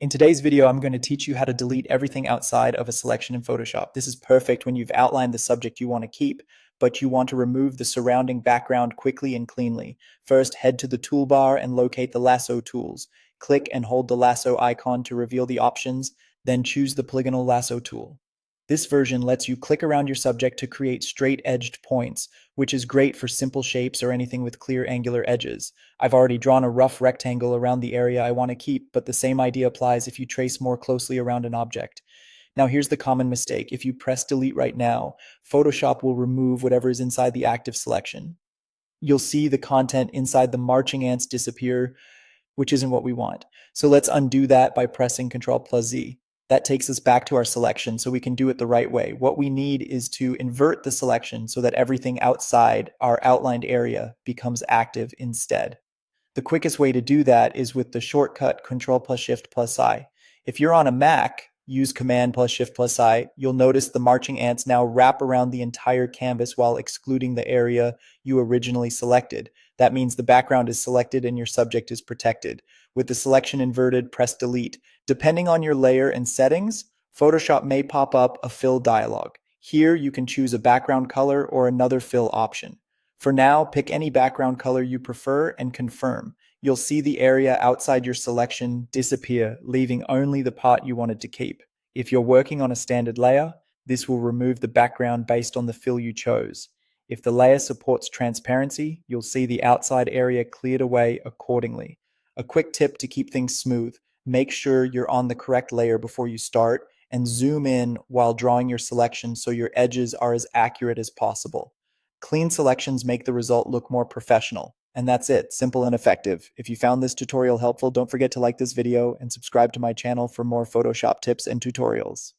In today's video, I'm going to teach you how to delete everything outside of a selection in Photoshop. This is perfect when you've outlined the subject you want to keep, but you want to remove the surrounding background quickly and cleanly. First, head to the toolbar and locate the lasso tools. Click and hold the lasso icon to reveal the options, then choose the polygonal lasso tool. This version lets you click around your subject to create straight-edged points, which is great for simple shapes or anything with clear angular edges. I've already drawn a rough rectangle around the area I want to keep, but the same idea applies if you trace more closely around an object. Now here's the common mistake. If you press delete right now, Photoshop will remove whatever is inside the active selection. You'll see the content inside the marching ants disappear, which isn't what we want. So let's undo that by pressing Ctrl+Z. That takes us back to our selection so we can do it the right way. What we need is to invert the selection so that everything outside our outlined area becomes active instead. The quickest way to do that is with the shortcut Ctrl+Shift+I. If you're on a Mac, use Command+Shift+I. You'll notice the marching ants now wrap around the entire canvas while excluding the area you originally selected. That means the background is selected and your subject is protected. With the selection inverted, press delete. Depending on your layer and settings, Photoshop may pop up a fill dialog. Here you can choose a background color or another fill option. For now, pick any background color you prefer and confirm. You'll see the area outside your selection disappear, leaving only the part you wanted to keep. If you're working on a standard layer, this will remove the background based on the fill you chose. If the layer supports transparency, you'll see the outside area cleared away accordingly. A quick tip to keep things smooth: make sure you're on the correct layer before you start, and zoom in while drawing your selection so your edges are as accurate as possible. Clean selections make the result look more professional. And that's it, simple and effective. If you found this tutorial helpful, don't forget to like this video and subscribe to my channel for more Photoshop tips and tutorials.